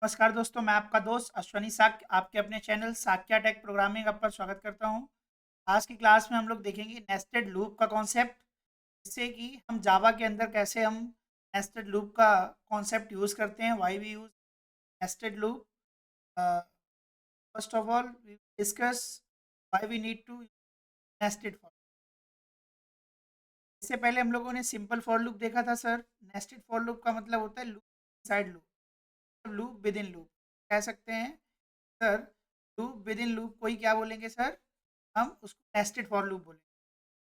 नमस्कार दोस्तों, मैं आपका दोस्त अश्वनी साक्य आपके अपने channel Sakya take programming app पर स्वागत करता हूं। आज की क्लास में हम लोग देखेंगे नेस्टेड लूप का कॉन्सेप्ट, जिससे कि हम जावा के अंदर कैसे हम नेस्टेड लूप का कॉन्सेप्ट यूज़ करते हैं। Why we use nested loop. First of all we discuss why we need to nested for. इससे पहले हम लोगों ने सिंपल फॉर लूप देखा था सर। नेस्टेड फॉर लूप का मतलब होता है loop inside loop, loop with in loop कह सकते हैं sir. Loop with in loop को ही क्या बोलेंगे सर? हम उसको नेस्टेड फॉर लूप बोलेंगे।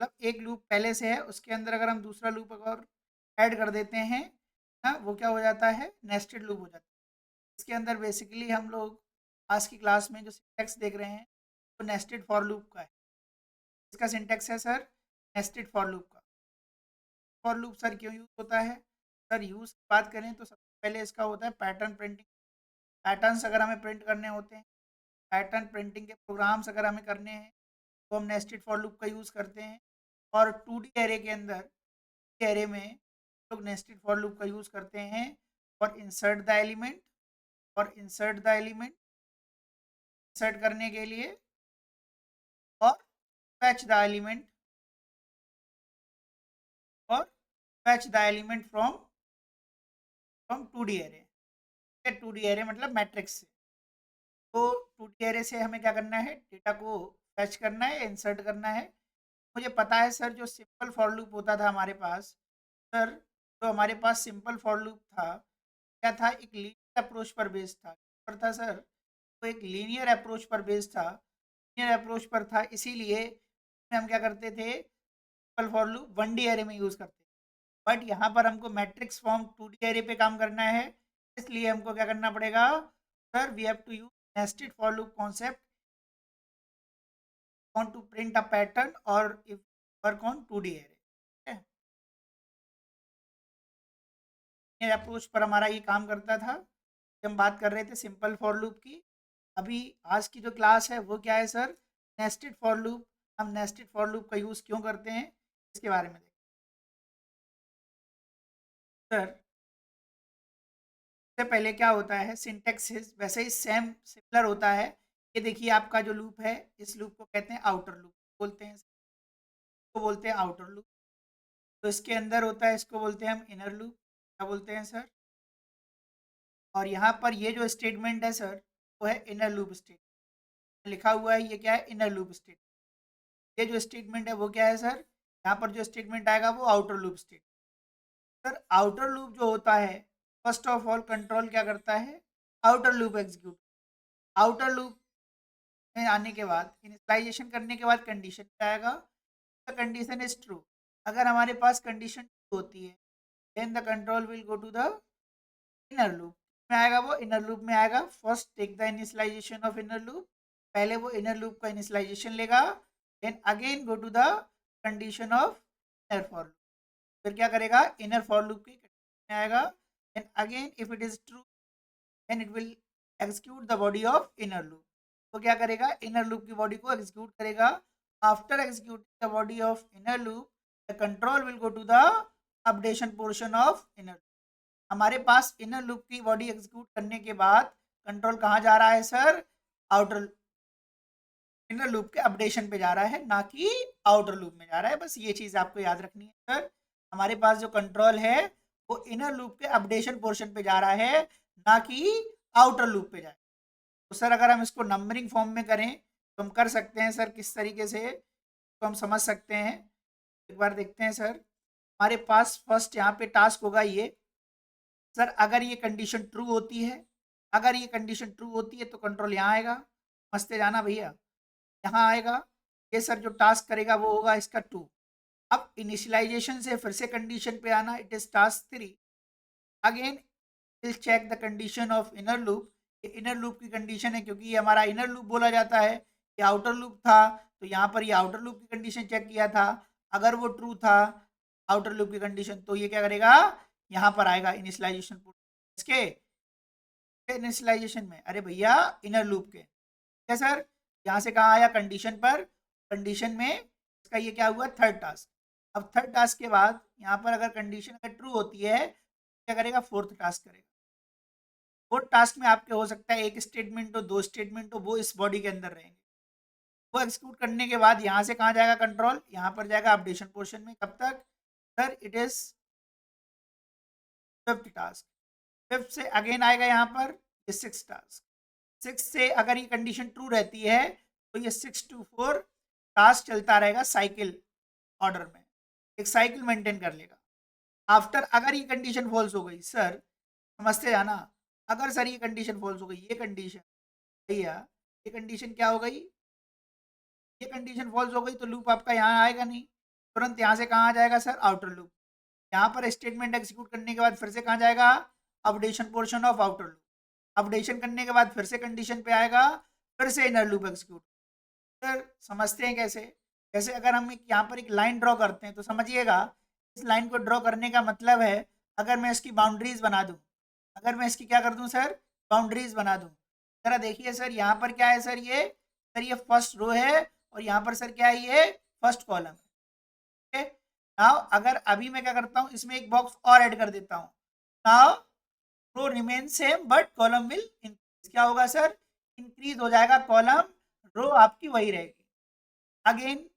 मतलब एक लूप पहले से है, उसके अंदर अगर हम दूसरा लूप और ऐड कर देते हैं ना, वो क्या हो जाता है? नेस्टेड लूप हो जाता है। इसके अंदर बेसिकली हम लोग आज की क्लास में जो सिंटैक्स देख रहे हैं वो नेस्टेड फॉर लूप का है। इसका सिंटैक्स है सर नेस्टेड फॉर लूप का। फॉर लूप सर क्यों यूज होता है? सर यूज की बात करें तो सबसे पहले इसका होता है पैटर्न प्रिंटिंग। पैटर्न्स अगर हमें प्रिंट करने होते हैं, पैटर्न प्रिंटिंग के प्रोग्राम्स अगर हमें करने हैं, तो हम नेस्टेड फॉर लूप का यूज़ करते हैं। और 2D एरे के अंदर एरे में लोग नेस्टेड फॉर लूप का यूज़ करते हैं और इंसर्ट द एलिमेंट, और इंसर्ट द एलिमेंट इंसर्ट करने के लिए, और फैच द एलिमेंट, और fetch the element from from 2D array. 2D array मतलब मैट्रिक्स से। तो 2D एरे से हमें क्या करना है? डेटा को फैच करना है, इंसर्ट करना है। मुझे पता है सर, जो सिंपल फॉर लूप होता था हमारे पास सर, जो हमारे पास सिंपल फॉर लूप था, क्या था? एक लीनियर अप्रोच पर बेस्ड था। पर था सर, तो एक लीनियर अप्रोच पर बेस्ड था। लीनियर अप्रोच पर था, इसीलिए हम क्या करते थे? Simple for loop 1D array में यूज़ करते थे। बट यहाँ पर हमको मैट्रिक्स फॉर्म 2D एरे पे काम करना है, इसलिए हमको क्या करना पड़ेगा sir? We have to use nested for loop concept want to print a pattern or if work on 2D array। ये अप्रोच पर हमारा ये काम करता था जब हम बात कर रहे थे सिंपल फॉर लूप की। अभी आज की जो क्लास है वो क्या है सर? Nested for loop. हम नेस्टेड फॉर लूप का यूज़ क्यों करते हैं, इसके बारे में देखते हैं सर। सबसे पहले क्या होता है? सिंटेक्स वैसे ही सेम सिमिलर होता है। ये देखिए आपका जो लूप है, इस लूप को कहते हैं आउटर लूप बोलते हैं, इसको बोलते हैं आउटर लूप। तो इसके अंदर होता है, इसको बोलते हैं हम इनर लूप। क्या बोलते हैं सर? और यहाँ पर ये जो स्टेटमेंट है सर, वो है इनर लूप स्टेटमेंट। लिखा हुआ है ये क्या है? Inner loop statement. ये जो स्टेटमेंट है वो क्या है सर? यहाँ पर जो स्टेटमेंट आएगा वो outer loop statement. Sir outer loop जो होता है, फर्स्ट ऑफ ऑल कंट्रोल क्या करता है? Outer loop execute. Outer loop में आने के बाद, इनिशियलाइजेशन करने के बाद कंडीशन क्या आएगा? The condition is true. अगर हमारे पास कंडीशन ट्रू होती है, then the control will go to the inner loop में आएगा। वो इनर लूप में आएगा, first take the initialization of inner loop. पहले वो इनर लूप का इनिशियलाइजेशन लेगा, then again go to the condition of inner for loop. फिर क्या करेगा? इनर फॉर लूप की कंडीशन में आएगा, then again if it is true then it will execute the body of inner loop. तो क्या करेगा? इनर लूप की बॉडी को एग्जीक्यूट करेगा। After executing the body of inner loop, the control will go to the updation portion of inner. हमारे पास inner loop की body execute करने के बाद कंट्रोल कहाँ जा रहा है सर? आउटर इनर लूप के अपडेशन पे जा रहा है, ना कि आउटर लूप में जा रहा है। बस ये चीज़ आपको याद रखनी है सर। हमारे पास जो कंट्रोल है वो इनर लूप के अपडेशन पोर्शन पे जा रहा है, ना कि आउटर लूप पे जाए। तो सर अगर हम इसको नंबरिंग फॉर्म में करें तो हम कर सकते हैं सर, किस तरीके से तो हम समझ सकते हैं। एक बार देखते हैं सर। हमारे पास फर्स्ट यहाँ पे टास्क होगा ये सर, अगर ये कंडीशन ट्रू होती है, अगर ये कंडीशन ट्रू होती है तो कंट्रोल यहाँ आएगा। समझते जाना भैया, यहाँ आएगा। ये सर जो टास्क करेगा वो होगा इसका 2। अब इनिशियलाइजेशन से फिर से कंडीशन पे आना, it is task 3। Again will check the condition of inner loop. ये इनर लूप की कंडीशन है, क्योंकि ये हमारा इनर लूप बोला जाता है। ये आउटर लूप था, तो यहाँ पर ये आउटर लूप की कंडीशन चेक किया था। अगर वो ट्रू था आउटर लूप की कंडीशन, तो ये क्या करेगा? यहाँ पर आएगा इनिशियलाइजेशन इसके इनिशियलाइजेशन में। अरे भैया इनर लूप के क्या सर? यहाँ से कहाँ आया? कंडीशन पर। कंडीशन में इसका ये क्या हुआ? Third task. अब थर्ड टास्क के बाद यहाँ पर अगर कंडीशन अगर ट्रू होती है, क्या करेगा? फोर्थ टास्क करेगा। वो टास्क में आपके हो सकता है एक स्टेटमेंट हो, 2 स्टेटमेंट हो, वो इस बॉडी के अंदर रहेंगे। वो एग्जीक्यूट करने के बाद यहाँ से कहाँ जाएगा कंट्रोल, यहाँ पर जाएगा अपडेशन पोर्शन में। कब तक sir, it is 5th task. 5th से अगेन आएगा यहाँ पर 6 टास्क। 6 से अगर ये कंडीशन ट्रू रहती है तो ये 6 to 4 टास्क चलता रहेगा साइकिल ऑर्डर में, एक साइकिल मेंटेन कर लेगा। आफ्टर अगर ये कंडीशन फॉल्स हो गई सर, समझते जाना, अगर सर ये कंडीशन फॉल्स हो गई, ये कंडीशन भैया, ये कंडीशन क्या हो गई, ये कंडीशन फॉल्स हो गई तो लूप आपका यहाँ आएगा नहीं, तुरंत यहाँ से कहाँ आ जाएगा सर, आउटर लूप। यहाँ पर स्टेटमेंट एग्जीक्यूट करने के बाद फिर से कहाँ जाएगा, updation portion of outer loop. Updation करने के बाद फिर से कंडीशन पे आएगा, फिर से इनर लूप एग्जीक्यूट। सर समझते हैं कैसे, जैसे अगर हम यहाँ पर एक लाइन ड्रॉ करते हैं तो समझिएगा, इस लाइन को ड्रॉ करने का मतलब है अगर मैं इसकी बाउंड्रीज बना दूं, अगर मैं इसकी क्या कर दूं सर, बाउंड्रीज बना दूं। जरा देखिए सर, यहाँ पर क्या है सर, ये फर्स्ट रो है और यहाँ पर सर क्या है, ये फर्स्ट कॉलम है। नाउ अगर अभी मैं क्या करता हूँ, इसमें एक बॉक्स और ऐड कर देता हूँ। Now row remain same but column will increase. क्या होगा सर, इंक्रीज हो जाएगा कॉलम, रो आपकी वही रहेगी। अगेन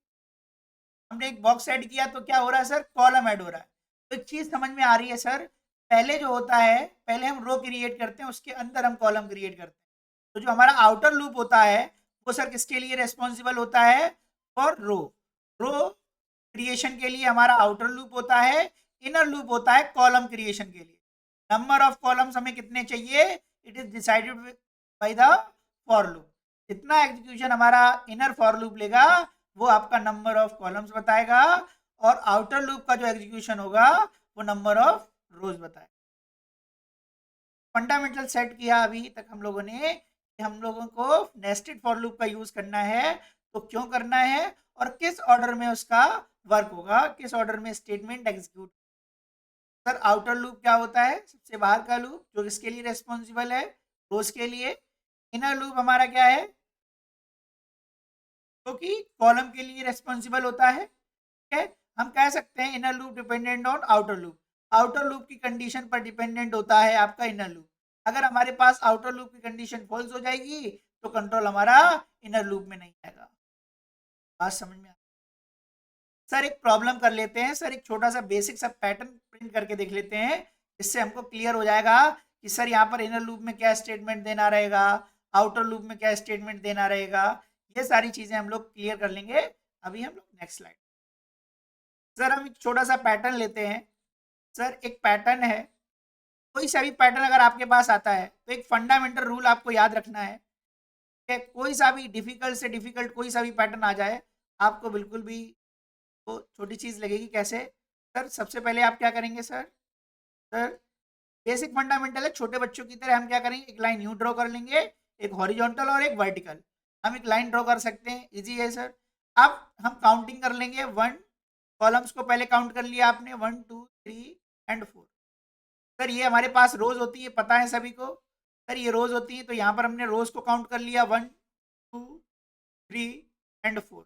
हमने एक बॉक्स ऐड किया तो क्या हो रहा है सर, कॉलम ऐड हो रहा है। तो एक चीज समझ में आ रही है सर, पहले जो होता है, पहले हम रो क्रिएट करते हैं, उसके अंदर हम कॉलम क्रिएट करते हैं। तो जो हमारा आउटर लूप होता है वो सर किसके लिए रेस्पॉन्सिबल होता है, फॉर रो। रो क्रिएशन के लिए हमारा आउटर लूप होता है, इनर लूप होता है कॉलम क्रिएशन के लिए। नंबर ऑफ कॉलम्स हमें कितने चाहिए, it is decided by the for loop. जितना एग्जीक्यूशन हमारा इनर फॉर लूप लेगा वो आपका नंबर ऑफ कॉलम्स बताएगा, और आउटर लूप का जो एग्जीक्यूशन होगा वो नंबर ऑफ रोज बताएगा। फंडामेंटल सेट किया अभी तक हम लोगों ने कि हम लोगों को नेस्टेड फॉर लूप का यूज करना है, तो क्यों करना है और किस ऑर्डर में उसका वर्क होगा, किस ऑर्डर में statement execute. Sir outer loop क्या होता है, सबसे बाहर का लूप जो इसके लिए रेस्पॉन्सिबल है, रोज के लिए। इनर लूप हमारा क्या है, जो कि कॉलम के लिए रेस्पॉन्सिबल होता है। ठीक है, हम कह सकते हैं inner loop dependent on outer loop. Outer loop की कंडीशन पर डिपेंडेंट होता है आपका इनर लूप। अगर हमारे पास आउटर लूप की कंडीशन फॉल्स हो जाएगी तो कंट्रोल हमारा इनर लूप में नहीं आएगा। बात समझ में आ, सर एक प्रॉब्लम कर लेते हैं सर, एक छोटा सा बेसिक सा पैटर्न प्रिंट करके देख लेते हैं, इससे हमको क्लियर हो जाएगा कि सर यहाँ पर इनर लूप में क्या स्टेटमेंट देना रहेगा, आउटर लूप में क्या स्टेटमेंट देना रहेगा। ये सारी चीजें हम लोग क्लियर कर लेंगे। अभी हम लोग नेक्स्ट स्लाइड, सर हम एक छोटा सा पैटर्न लेते हैं। सर एक पैटर्न है, कोई सा भी पैटर्न अगर आपके पास आता है तो एक फंडामेंटल रूल आपको याद रखना है कि कोई सा भी डिफिकल्ट से डिफिकल्ट कोई सा भी पैटर्न आ जाए, आपको बिल्कुल भी वो छोटी चीज़ लगेगी। कैसे सर, सबसे पहले आप क्या करेंगे सर, सर बेसिक फंडामेंटल है, छोटे बच्चों की तरह हम क्या करेंगे, एक लाइन यूं ड्रॉ कर लेंगे, एक हॉरिजॉन्टल और एक वर्टिकल। हम एक लाइन ड्रॉ कर सकते हैं, इजी है सर। अब हम काउंटिंग कर लेंगे, 1 कॉलम्स को पहले काउंट कर लिया आपने, 1 2 3 एंड 4। सर ये हमारे पास रोज होती है, पता है सभी को, सर ये रोज होती है, तो यहाँ पर हमने रोज को काउंट कर लिया, 1 2 3 एंड 4।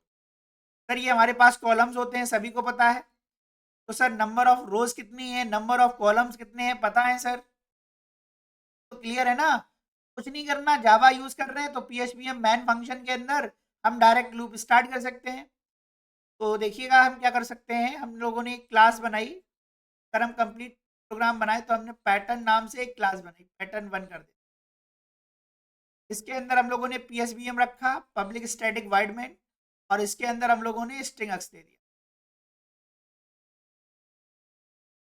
सर ये हमारे पास कॉलम्स होते हैं, सभी को पता है। तो सर नंबर ऑफ रोज कितनी है, नंबर ऑफ कॉलम्स कितने हैं, पता है सर। तो क्लियर है ना, कुछ नहीं करना, जावा यूज कर रहे हैं तो PHPM मैन फंक्शन के अंदर हम डायरेक्ट लूप स्टार्ट कर सकते हैं। तो देखिएगा हम क्या कर सकते हैं, हम लोगों ने एक क्लास बनाई, अगर हम कंप्लीट प्रोग्राम बनाए तो हमने पैटर्न नाम से एक क्लास बनाई, पैटर्न 1 कर दे। इसके अंदर हम लोगों ने PSBM रखा, पब्लिक स्टैटिक वाइड मेन, और इसके अंदर हम लोगों ने स्ट्रिंग अक्स दे दिया।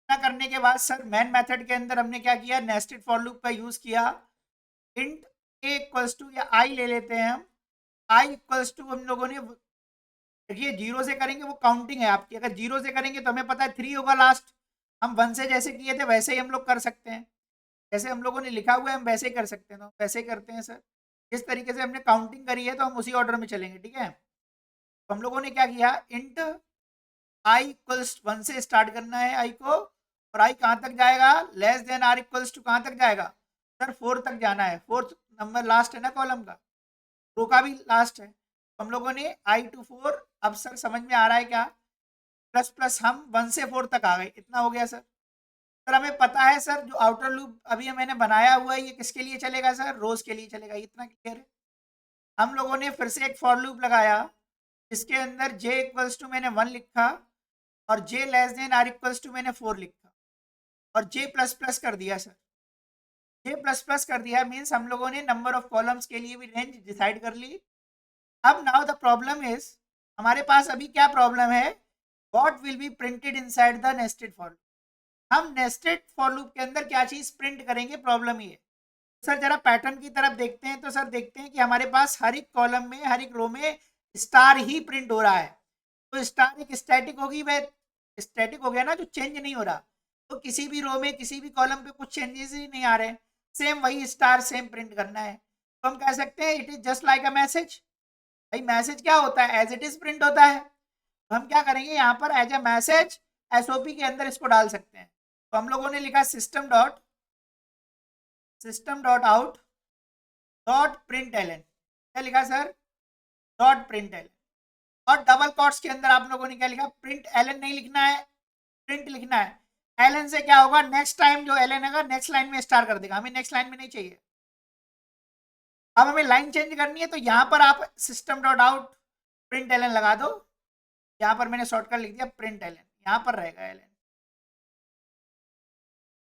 करने के बाद सर मैन मेथड के अंदर हमने क्या किया, नेस्टेड फॉर लूप का यूज किया। इंट ए इक्वल्स टू, या आई ले लेते हैं हम, आई इक्वल्स टू हम लोगों ने, देखिए 0 से करेंगे वो काउंटिंग है आपकी, अगर 0 से करेंगे तो हमें पता है 3 होगा लास्ट। हम 1 से जैसे किए थे वैसे ही हम लोग कर सकते हैं, जैसे हम लोगों ने लिखा हुआ है हम वैसे ही कर सकते हैं, तो वैसे ही करते हैं सर। जिस तरीके से हमने काउंटिंग करी है तो हम उसी ऑर्डर में चलेंगे, ठीक है। तो हम लोगों ने क्या किया, इंट आई इक्वल्स 1 से स्टार्ट करना है आई को, और आई कहाँ तक जाएगा, less than or equals to कहाँ तक जाएगा सर, 4 तक जाना है। 4th नंबर लास्ट है ना कॉलम का, रो का भी लास्ट है। तो हम लोगों ने आई टू 4, अब सर समझ में आ रहा है क्या, प्लस प्लस हम 1 से 4 तक आ गए, इतना हो गया सर। सर हमें पता है सर, जो आउटर लूप अभी मैंने बनाया हुआ है ये किसके लिए चलेगा सर, रोज के लिए चलेगा, इतना क्लियर है। हम लोगों ने फिर से एक फॉर लूप लगाया, इसके अंदर जे इक्वल्स टू मैंने 1 लिखा और j less than or equals to मैंने 4 लिखा और जे प्लस प्लस कर दिया सर। जे प्लस प्लस कर दिया मीन्स हम लोगों ने नंबर ऑफ कॉलम्स के लिए भी रेंज डिसाइड कर ली। अब नाउ द प्रॉब्लम इज, हमारे पास अभी क्या प्रॉब्लम है, what will be printed inside the nested for loop. हम नेस्टेड फॉर लूप के अंदर क्या चीज प्रिंट करेंगे, प्रॉब्लम ये। सर जरा पैटर्न की तरफ देखते हैं, तो सर देखते हैं कि हमारे पास हर एक कॉलम में, हर एक रो में स्टार ही प्रिंट हो रहा है। तो स्टार एक स्टैटिक होगी, वह स्टैटिक हो गया ना, जो चेंज नहीं हो रहा। तो किसी भी रो में, किसी भी कॉलम पे कुछ चेंजेस ही नहीं आ रहे, सेम वही स्टार सेम प्रिंट करना है। तो हम कह सकते हैं it is just like a message. भाई मैसेज क्या होता है, एज इट इज प्रिंट होता है। तो हम क्या करेंगे यहाँ पर, एज अ मैसेज एसओपी के अंदर इसको डाल सकते हैं। तो हम लोगों ने लिखा system dot out dot print l n. क्या लिखा सर, डॉट प्रिंट एल एन। और डबल कॉट्स के अंदर आप लोगों ने क्या लिखा, प्रिंट एल एन नहीं लिखना है, प्रिंट लिखना है। एल एन से क्या होगा, नेक्स्ट टाइम जो एल एन होगा नेक्स्ट लाइन में स्टार कर देगा, हमें नेक्स्ट लाइन में नहीं चाहिए। अब हमें लाइन चेंज करनी है, तो यहाँ पर आप system dot out print l n लगा दो। यहाँ पर मैंने शॉर्टकट लिख दिया प्रिंट एल एन, यहाँ पर रहेगा एल एन।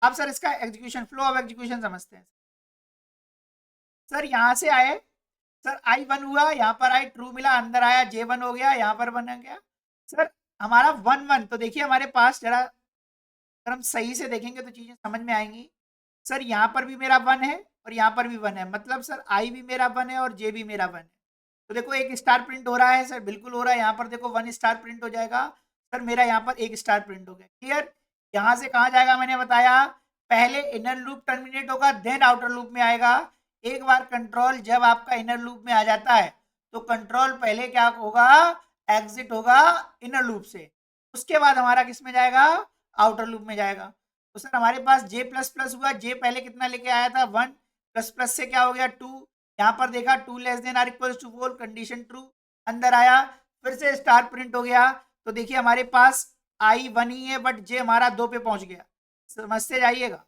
अब सर इसका एग्जीक्यूशन, फ्लो ऑफ एग्जीक्यूशन समझते हैं। सर यहाँ से आए, सर आई 1 हुआ, यहाँ पर आई ट्रू मिला, अंदर आया जे 1 हो गया, यहाँ पर 1 आ गया। सर हमारा 1 1, तो देखिए हमारे पास जरा अगर हम सही से देखेंगे तो चीजें समझ में आएंगी। सर यहाँ पर भी मेरा 1 है और यहाँ पर भी 1 है, मतलब सर आई भी मेरा 1 है और जे भी मेरा 1 है। तो देखो एक स्टार प्रिंट हो रहा है सर, बिल्कुल हो रहा है। यहाँ पर देखो 1 स्टार प्रिंट हो जाएगा सर, मेरा यहाँ पर 1 स्टार प्रिंट हो गया। क्लियर। यहाँ से कहाँ जाएगा, मैंने बताया पहले इनर लूप टर्मिनेट होगा, देन आउटर लूप में आएगा। एक बार कंट्रोल जब आपका इनर लूप में आ जाता है तो कंट्रोल पहले क्या होगा, एग्जिट होगा इनर लूप से, उसके बाद हमारा किस में जाएगा, आउटर लूप में जाएगा। तो सर हमारे पास जे प्लस प्लस हुआ, जे पहले कितना लेके आया था 1, प्लस प्लस से क्या हो गया 2, यहाँ पर देखा 2 less than or equal to 4, condition true, अंदर आया, फिर से स्टार प्रिंट हो गया। तो देखिए हमारे पास आई 1 ही है बट जे हमारा 2 पे पहुंच गया, समझते जाइएगा।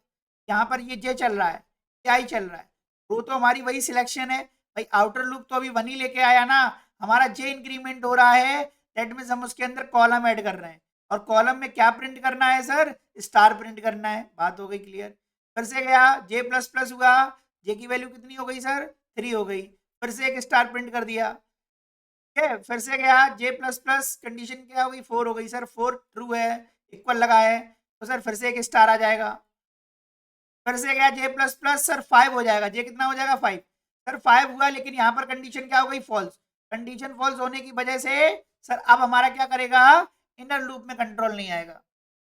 यहाँ पर ये जे चल रहा है, ये आई चल रहा है, वो तो हमारी वही सिलेक्शन है। भाई आउटर लूप तो अभी 1 ही लेके आया ना, हमारा जे इंक्रीमेंट हो रहा है, दैट मीन्स हम उसके अंदर कॉलम ऐड कर रहे हैं। और कॉलम में क्या प्रिंट करना है सर, स्टार प्रिंट करना है। बात हो गई क्लियर। फिर से गया जे प्लस प्लस हुआ, जे की वैल्यू कितनी हो गई सर, 3 हो गई, फिर से एक स्टार प्रिंट कर दिया। ठीक है, फिर से गया जे प्लस प्लस, कंडीशन क्या हो गई 4 हो गई सर, 4 ट्रू है, इक्वल लगा है, तो सर फिर से एक स्टार आ जाएगा। फिर से गया जे प्लस प्लस, सर 5 हो जाएगा, जे कितना हो जाएगा 5, सर 5 हुआ, लेकिन यहाँ पर कंडीशन क्या हो गई फॉल्स। कंडीशन फॉल्स होने की वजह से सर अब हमारा क्या करेगा, इनर लूप में कंट्रोल नहीं आएगा।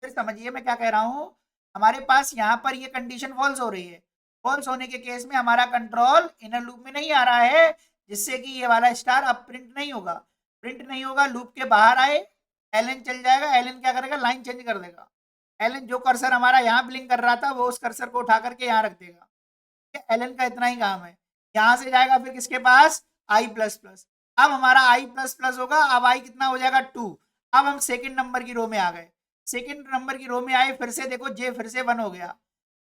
फिर समझिए मैं क्या कह रहा हूँ, हमारे पास यहाँ पर ये कंडीशन फॉल्स हो रही है, फॉल्स होने के केस में हमारा कंट्रोल इनर लूप में नहीं आ रहा है, जिससे कि ये वाला स्टार अब प्रिंट नहीं होगा। प्रिंट नहीं होगा, लूप के बाहर आए, एलन चल जाएगा, एलन क्या करेगा, लाइन चेंज कर देगा। एलन जो कर्सर हमारा यहाँ ब्लिंक कर रहा था वो उस कर्सर को उठा करके यहाँ रख देगा। एलन का इतना ही काम है। यहाँ से जाएगा फिर किसके पास, आई प्लस प्लस। अब हमारा आई प्लस प्लस होगा, अब आई कितना हो जाएगा 2। अब हम सेकंड नंबर की रो में आ गए, सेकंड नंबर की रो में आए, फिर से देखो जे फिर से 1 हो गया।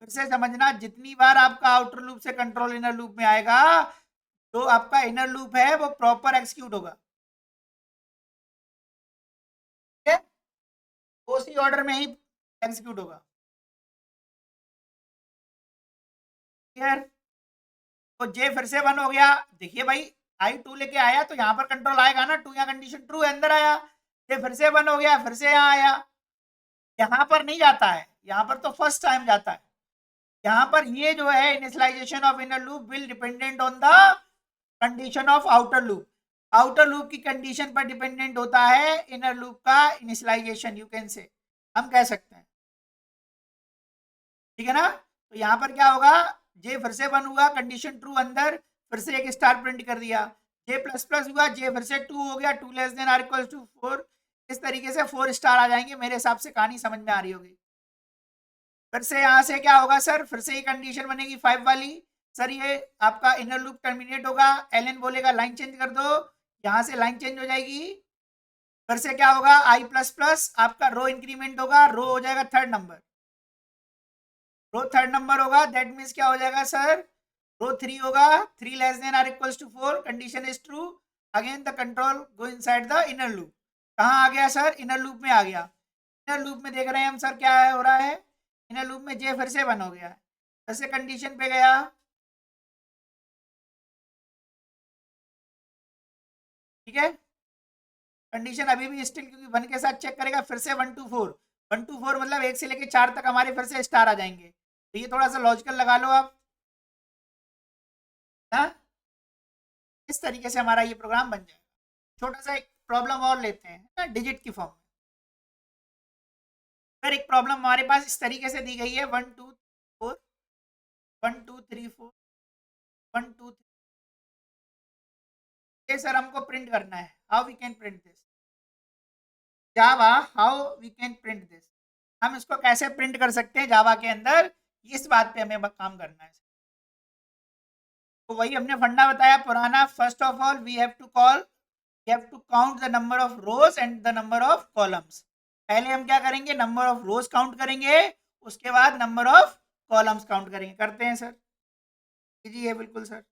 फिर से समझना, जितनी बार आपका आउटर लूप से कंट्रोल इनर लूप में आएगा तो आपका इनर लूप है वो प्रॉपर एक्सिक्यूट होगा, ठीक है, उसी ऑर्डर में ही एग्जीक्यूट होगा। क्लियर। तो जे फिर से 1 हो गया, देखिए भाई आई 2 लेके आया तो यहाँ पर कंट्रोल आएगा ना, 2 यहाँ कंडीशन ट्रू है, अंदर आया। जे फिर से 1 हो गया, फिर से यहाँ आया, यहाँ पर नहीं जाता है, यहाँ पर तो फर्स्ट टाइम जाता है। यहाँ पर ये जो है initialization of inner loop will dependent on the condition of outer loop. Outer loop की कंडीशन पर डिपेंडेंट होता है इनर लूप का इनिशियलाइजेशन, यू कैन से, हम कह सकते हैं, ठीक है ना। तो यहाँ पर क्या होगा, जे फिर से 1 हुआ, कंडीशन ट्रू अंदर, फिर से एक स्टार प्रिंट कर दिया। जे प्लस प्लस हुआ, जे फिर से 2 हो गया, 2 less than or equal to 4। इस तरीके से 4 स्टार आ जाएंगे, मेरे हिसाब से कहानी समझ में आ रही होगी। फिर से यहाँ से क्या होगा सर, फिर से ये कंडीशन बनेगी 5 वाली, सर ये आपका इनर लूप टर्मिनेट होगा, एलन बोलेगा लाइन चेंज कर दो, यहाँ से लाइन चेंज हो जाएगी। फिर से क्या होगा, आई प्लस प्लस, आपका रो इंक्रीमेंट होगा, रो हो जाएगा 3rd number, row third number होगा, दैट मीन्स क्या हो जाएगा सर, रो 3 होगा, 3 less than or equals to 4, condition is true, again the control go inside the inner loop. कहाँ आ गया सर, इनर लूप में आ गया। इनर लूप में देख रहे हैं हम सर क्या हो रहा है, इनर लूप में जे फिर से 1 हो गया है, जैसे कंडीशन पे गया, ठीक है, कंडीशन अभी भी स्टिल, क्योंकि 1 के साथ चेक करेगा, फिर से 1 to 4, 1 to 4 मतलब 1 से लेके 4 तक हमारे फिर से स्टार आ जाएंगे। तो ये थोड़ा सा लॉजिकल लगा लो आप, हाँ, इस तरीके से हमारा ये प्रोग्राम बन जाएगा। छोटा सा एक प्रॉब्लम और लेते हैं ना, डिजिट की फॉर्म में। फिर एक प्रॉब्लम हमारे पास इस तरीके से दी गई है, 1 2 4, 1 2 3 4, 1 2 3, ये सर हमको प्रिंट करना है, how we can print this, Java how we can print this, हम इसको कैसे प्रिंट कर सकते हैं जावा के अंदर, इस बात पे हमें काम करना है। तो वही हमने फंडा बताया पुराना, first of all we have to call, we have to count the number of rows and the number of columns. पहले हम क्या करेंगे, नंबर ऑफ रोज काउंट करेंगे, उसके बाद नंबर ऑफ कॉलम्स काउंट करेंगे। करते हैं सर, जी है बिल्कुल सर।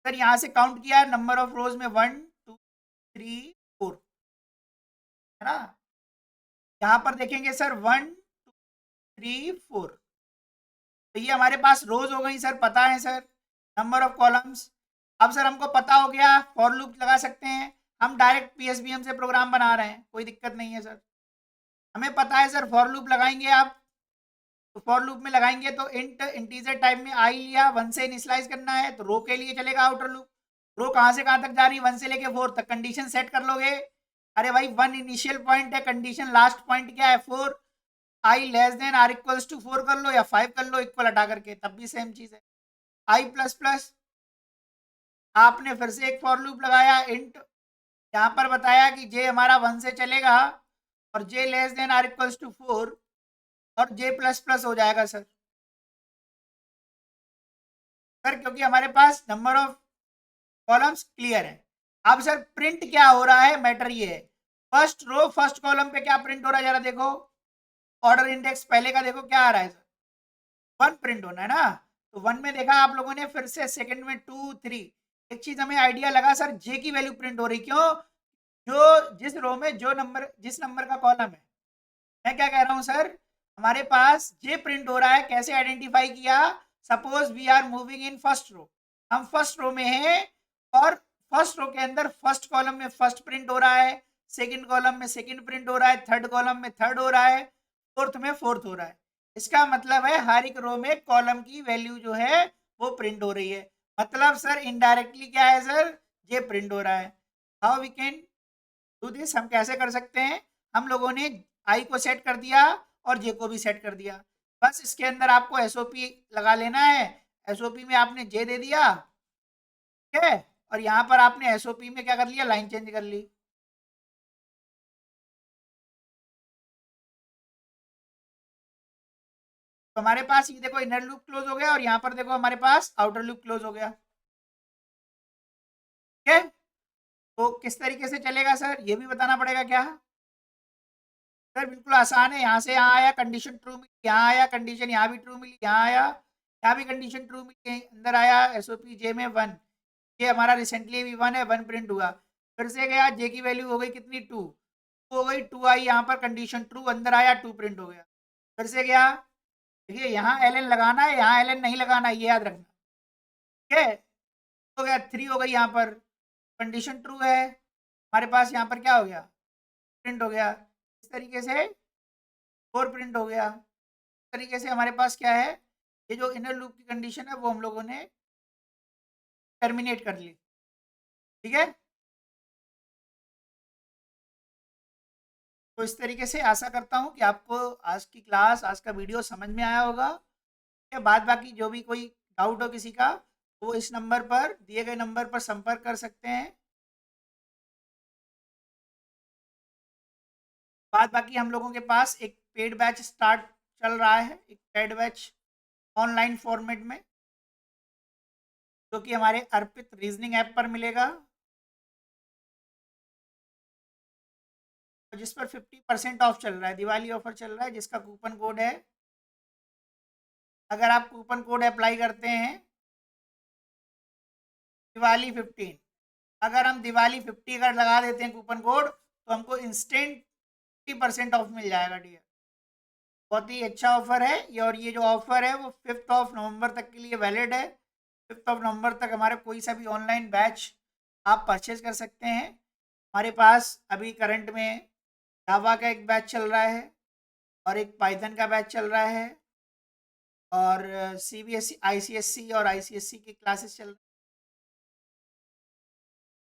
सर यहाँ से काउंट किया, नंबर ऑफ रोज में 1 2 3 4, है ना, यहाँ पर देखेंगे सर 1 2 3 4, तो ये हमारे पास रोज हो गई सर, पता है सर। नंबर ऑफ कॉलम्स, अब सर हमको पता हो गया, फॉर लूप लगा सकते हैं, हम डायरेक्ट पीएसबीएम से प्रोग्राम बना रहे हैं, कोई दिक्कत नहीं है सर। हमें पता है सर, फॉर लूप लगाएंगे आप, तो फॉर लूप में लगाएंगे तो इंट इंटीजर टाइप में आई लिया, 1 से इनिशियलाइज करना है, तो रो के लिए चलेगा आउटर लूप, रो कहाँ से कहाँ तक जा रही है, 1 से लेके 4 तक, कंडीशन सेट कर लोगे। अरे भाई 1 इनिशियल पॉइंट है, कंडीशन लास्ट पॉइंट क्या है 4, i less than or equals to 4 कर लो या 5 कर लो, इक्वल हटा करके, तब भी सेम चीज है। आई प्लस प्लस, आपने फिर से एक फॉर लूप लगाया, इंट यहाँ पर बताया कि जे हमारा 1 से चलेगा और j less than or equals to 4 और जे प्लस प्लस हो जाएगा सर। सर क्योंकि हमारे पास नंबर ऑफ कॉलम्स क्लियर है। अब सर प्रिंट क्या हो रहा है, मैटर ये है, फर्स्ट रो फर्स्ट कॉलम पे क्या प्रिंट हो रहा है, जरा देखो, ऑर्डर इंडेक्स पहले का देखो क्या आ रहा है सर, 1 प्रिंट होना है ना, तो 1 में देखा आप लोगों ने, फिर से सेकंड में 2 3, एक चीज हमें आइडिया लगा सर, जे की वैल्यू प्रिंट हो रही, क्यों, जो जिस रो में जो नंबर, जिस नंबर का कॉलम है, मैं क्या कह रहा हूं सर, हमारे पास जे प्रिंट हो रहा है, कैसे आइडेंटिफाई किया, suppose we are moving in first row, हम फर्स्ट रो में हैं और फर्स्ट रो के अंदर फर्स्ट कॉलम में फर्स्ट प्रिंट हो रहा है, सेकंड कॉलम में सेकंड प्रिंट हो रहा है, थर्ड कॉलम में थर्ड हो रहा है, फोर्थ में फोर्थ हो रहा है। इसका मतलब है हर एक रो में कॉलम की वैल्यू जो है वो प्रिंट हो रही है, मतलब सर इनडायरेक्टली क्या है सर, जे प्रिंट हो रहा है। How we can do this, हम कैसे कर सकते हैं, हम लोगों ने आई को सेट कर दिया और जे को भी सेट कर दिया, बस इसके अंदर आपको एसओपी लगा लेना है, एसओपी में आपने जे दे दिया, ठीक है, और यहाँ पर आपने एसओपी में क्या कर लिया, लाइन चेंज कर ली। तो हमारे पास ये देखो इनर लूप क्लोज हो गया और यहाँ पर देखो हमारे पास आउटर लूप क्लोज हो गया, ठीक है। तो किस तरीके से चलेगा सर, ये भी बताना पड़ेगा क्या, सर बिल्कुल आसान है, यहाँ से यहाँ आया कंडीशन ट्रू मिली, यहाँ आया कंडीशन यहाँ भी ट्रू मिली, यहाँ आया यहाँ भी कंडीशन ट्रू मिली, अंदर आया एसओपी जे में 1, ये हमारा रिसेंटली भी 1 है, 1 प्रिंट हुआ, फिर से गया जे की वैल्यू हो गई कितनी 2 हो गई, 2 आई, यहाँ पर कंडीशन ट्रू, अंदर आया 2 प्रिंट हो गया, फिर से गया, देखिए यहाँ एल एन लगाना है, यहाँ एल एन नहीं लगाना है, ये याद रखना, ठीक है, हो गया 3 हो गई, यहाँ पर कंडीशन ट्रू है, हमारे पास यहाँ पर क्या हो गया, प्रिंट हो गया, इस तरीके से 4 प्रिंट हो गया, इस तरीके से हमारे पास क्या है, ये जो इनर लूप की कंडीशन है वो हम लोगों ने टर्मिनेट कर ली, ठीक है। तो इस तरीके से आशा करता हूँ कि आपको आज की क्लास, आज का वीडियो समझ में आया होगा, के बाद बाकी जो भी कोई डाउट हो किसी का, तो वो इस नंबर पर, दिए गए नंबर पर संपर्क कर सकते हैं। बाद बाकी हम लोगों के पास एक पेड बैच स्टार्ट चल रहा है, एक पेड बैच ऑनलाइन फॉर्मेट में, जो कि हमारे अर्पित रीजनिंग ऐप पर मिलेगा, जिस पर 50% ऑफ चल रहा है, दिवाली ऑफर चल रहा है, जिसका कूपन कोड है अगर आप कूपन कोड अप्लाई करते हैं दिवाली 15, अगर हम दिवाली 50 अगर लगा देते हैं कूपन कोड तो हमको इंस्टेंट 50% ऑफ मिल जाएगा डियर। बहुत ही अच्छा ऑफर है ये, और ये जो ऑफर है वो 5 नवंबर तक के लिए वैलिड है। 5 नवंबर तक हमारा कोई सा भी ऑनलाइन बैच आप परचेज कर सकते हैं। हमारे पास अभी करंट में जावा का एक बैच चल रहा है और एक पाइथन का बैच चल रहा है, और सीबीएसई आईसीएससी और आईसीएससी की क्लासेस चल रही हैं।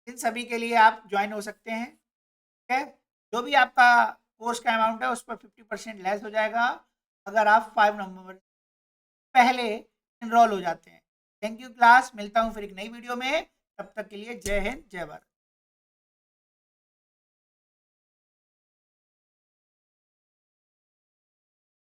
इन सभी के लिए आप ज्वाइन हो सकते हैं। ठीक है, जो भी आपका कोर्स का अमाउंट है उस पर 50% लेस हो जाएगा अगर आप 5 नवंबर पहले इनरोल हो जाते हैं। थैंक यू क्लास, मिलता हूँ फिर एक नई वीडियो में, तब तक के लिए जय हिंद जय भारत।